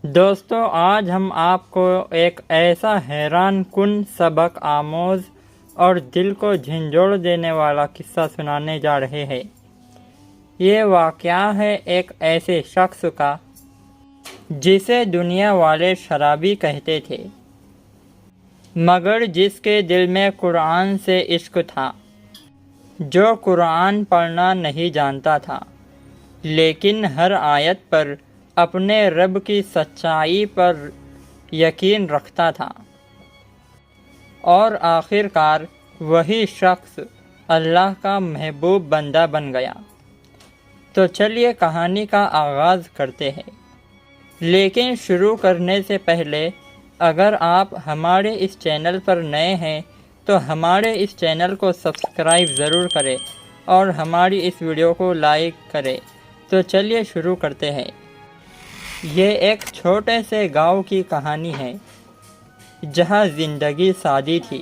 دوستو، آج ہم آپ کو ایک ایسا حیران کن، سبق آموز اور دل کو جھنجھوڑ دینے والا قصہ سنانے جا رہے ہیں۔ یہ واقعہ ہے ایک ایسے شخص کا جسے دنیا والے شرابی کہتے تھے، مگر جس کے دل میں قرآن سے عشق تھا، جو قرآن پڑھنا نہیں جانتا تھا لیکن ہر آیت پر اپنے رب کی سچائی پر یقین رکھتا تھا، اور آخر کار وہی شخص اللہ کا محبوب بندہ بن گیا۔ تو چلیے کہانی کا آغاز کرتے ہیں، لیکن شروع کرنے سے پہلے اگر آپ ہمارے اس چینل پر نئے ہیں تو ہمارے اس چینل کو سبسکرائب ضرور کریں اور ہماری اس ویڈیو کو لائک کریں۔ تو چلیے شروع کرتے ہیں۔ یہ ایک چھوٹے سے گاؤں کی کہانی ہے جہاں زندگی سادی تھی،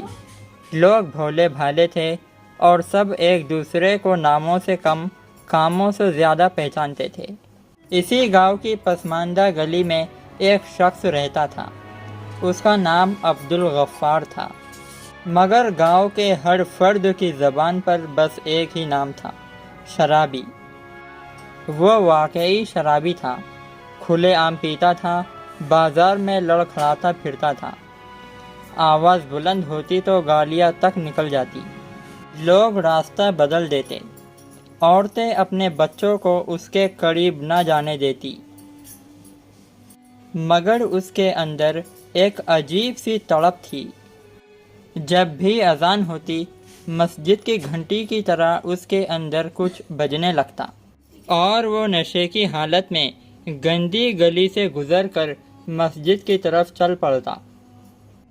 لوگ بھولے بھالے تھے اور سب ایک دوسرے کو ناموں سے کم کاموں سے زیادہ پہچانتے تھے۔ اسی گاؤں کی پسماندہ گلی میں ایک شخص رہتا تھا، اس کا نام عبدالغفار تھا، مگر گاؤں کے ہر فرد کی زبان پر بس ایک ہی نام تھا، شرابی۔ وہ واقعی شرابی تھا، کھلے عام پیتا تھا، بازار میں لڑکھڑاتا پھرتا تھا، آواز بلند ہوتی تو گالیاں تک نکل جاتی، لوگ راستہ بدل دیتے، عورتیں اپنے بچوں کو اس کے قریب نہ جانے دیتی، مگر اس کے اندر ایک عجیب سی تڑپ تھی۔ جب بھی اذان ہوتی، مسجد کی گھنٹی کی طرح اس کے اندر کچھ بجنے لگتا، اور وہ نشے کی حالت میں گندی گلی سے گزر کر مسجد کی طرف چل پڑتا،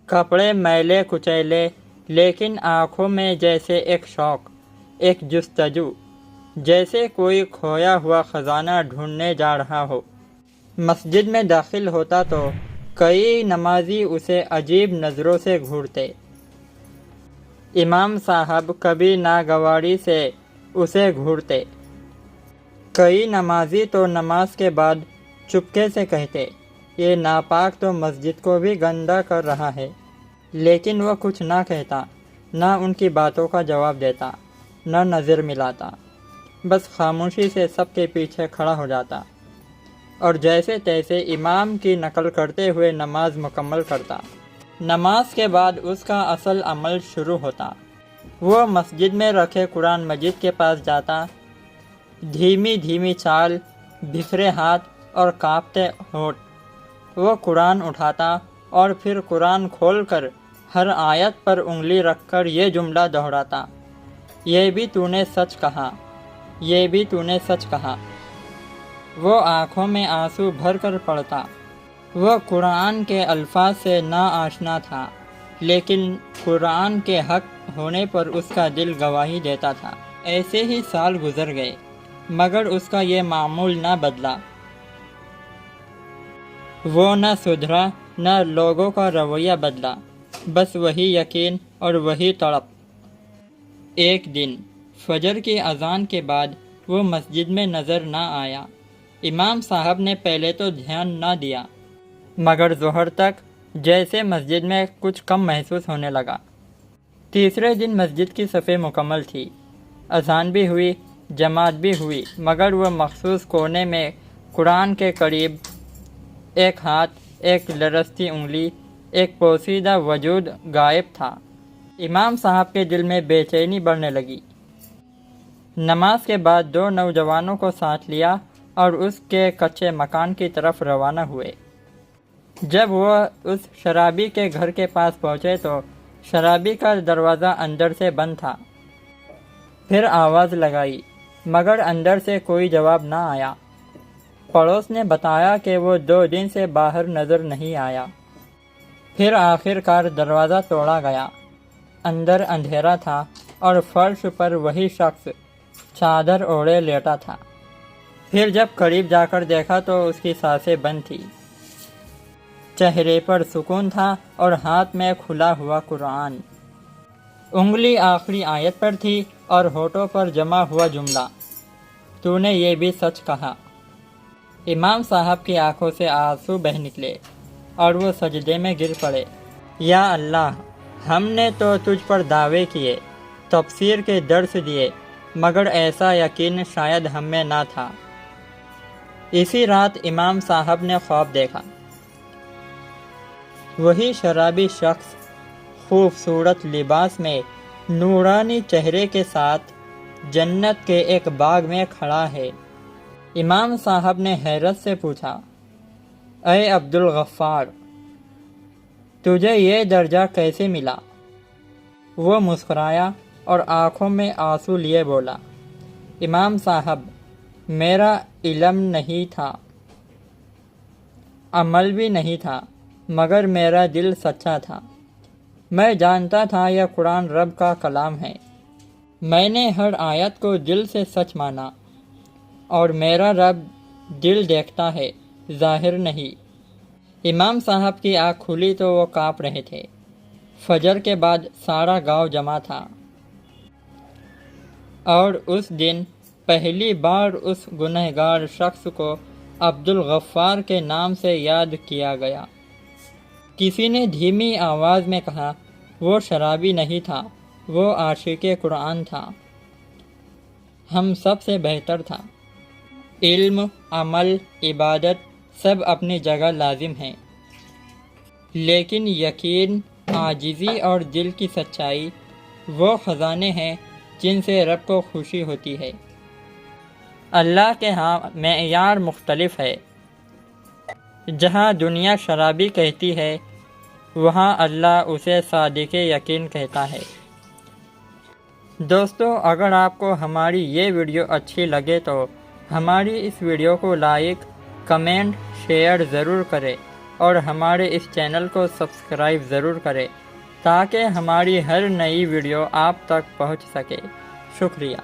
کپڑے میلے کچیلے، لیکن آنکھوں میں جیسے ایک شوق، ایک جستجو، جیسے کوئی کھویا ہوا خزانہ ڈھونڈنے جا رہا ہو۔ مسجد میں داخل ہوتا تو کئی نمازی اسے عجیب نظروں سے گھورتے، امام صاحب کبھی ناگواری سے اسے گھورتے، کئی نمازی تو نماز کے بعد چپکے سے کہتے، یہ ناپاک تو مسجد کو بھی گندا کر رہا ہے، لیکن وہ کچھ نہ کہتا، نہ ان کی باتوں کا جواب دیتا، نہ نظر ملاتا، بس خاموشی سے سب کے پیچھے کھڑا ہو جاتا اور جیسے تیسے امام کی نقل کرتے ہوئے نماز مکمل کرتا۔ نماز کے بعد اس کا اصل عمل شروع ہوتا، وہ مسجد میں رکھے قرآن مجید کے پاس جاتا، دھیمی دھیمی چال، بکھرے ہاتھ اور کانپتے ہونٹ، وہ قرآن اٹھاتا اور پھر قرآن کھول کر ہر آیت پر انگلی رکھ کر یہ جملہ دہراتا، یہ بھی تو نے سچ کہا، یہ بھی تو نے سچ کہا۔ وہ آنکھوں میں آنسو بھر کر پڑھتا، وہ قرآن کے الفاظ سے ناآشنا تھا، لیکن قرآن کے حق ہونے پر اس کا دل گواہی دیتا تھا۔ ایسے ہی سال گزر گئے، مگر اس کا یہ معمول نہ بدلا، وہ نہ سدھرا، نہ لوگوں کا رویہ بدلا، بس وہی یقین اور وہی تڑپ۔ ایک دن فجر کی اذان کے بعد وہ مسجد میں نظر نہ آیا۔ امام صاحب نے پہلے تو دھیان نہ دیا، مگر ظہر تک جیسے مسجد میں کچھ کم محسوس ہونے لگا۔ تیسرے دن مسجد کی صفیں مکمل تھی، اذان بھی ہوئی، جماعت بھی ہوئی، مگر وہ مخصوص کونے میں قرآن کے قریب ایک ہاتھ، ایک لرزتی انگلی، ایک پوشیدہ وجود غائب تھا۔ امام صاحب کے دل میں بے چینی بڑھنے لگی۔ نماز کے بعد دو نوجوانوں کو ساتھ لیا اور اس کے کچے مکان کی طرف روانہ ہوئے۔ جب وہ اس شرابی کے گھر کے پاس پہنچے تو شرابی کا دروازہ اندر سے بند تھا۔ پھر آواز لگائی، مگر اندر سے کوئی جواب نہ آیا۔ پڑوس نے بتایا کہ وہ 2 دن سے باہر نظر نہیں آیا۔ پھر آخر کار دروازہ توڑا گیا، اندر اندھیرا تھا اور فرش پر وہی شخص چادر اوڑھے لیٹا تھا۔ پھر جب قریب جا کر دیکھا تو اس کی سانسیں بند تھی، چہرے پر سکون تھا اور ہاتھ میں کھلا ہوا قرآن، انگلی آخری آیت پر تھی اور ہونٹوں پر جمع ہوا جملہ، تو نے یہ بھی سچ کہا۔ امام صاحب کی آنکھوں سے آنسو بہہ نکلے اور وہ سجدے میں گر پڑے۔ یا اللہ، ہم نے تو تجھ پر دعوے کیے، تفسیر کے درس دیے، مگر ایسا یقین شاید ہم میں نہ تھا۔ اسی رات امام صاحب نے خواب دیکھا۔ وہی شرابی شخص خوبصورت لباس میں نورانی چہرے کے ساتھ جنت کے ایک باغ میں کھڑا ہے۔ امام صاحب نے حیرت سے پوچھا، اے عبدالغفار، تجھے یہ درجہ کیسے ملا؟ وہ مسکرایا اور آنکھوں میں آنسو لیے بولا، امام صاحب، میرا علم نہیں تھا، عمل بھی نہیں تھا، مگر میرا دل سچا تھا۔ میں جانتا تھا یہ قرآن رب کا کلام ہے۔ میں نے ہر آیت کو دل سے سچ مانا، اور میرا رب دل دیکھتا ہے، ظاہر نہیں۔ امام صاحب کی آنکھ کھلی تو وہ کانپ رہے تھے۔ فجر کے بعد سارا گاؤں جمع تھا، اور اس دن پہلی بار اس گنہگار شخص کو عبدالغفار کے نام سے یاد کیا گیا۔ کسی نے دھیمی آواز میں کہا، وہ شرابی نہیں تھا، وہ عاشق قرآن تھا، ہم سب سے بہتر تھا۔ علم، عمل، عبادت سب اپنی جگہ لازم ہیں، لیکن یقین، عاجزی اور دل کی سچائی وہ خزانے ہیں جن سے رب کو خوشی ہوتی ہے۔ اللہ کے ہاں معیار مختلف ہے۔ جہاں دنیا شرابی کہتی ہے، وہاں اللہ اسے صادق یقین کہتا ہے۔ دوستو، اگر آپ کو ہماری یہ ویڈیو اچھی لگے تو ہماری اس ویڈیو کو لائک، کمنٹ، شیئر ضرور کریں اور ہمارے اس چینل کو سبسکرائب ضرور کریں تاکہ ہماری ہر نئی ویڈیو آپ تک پہنچ سکے۔ شکریہ۔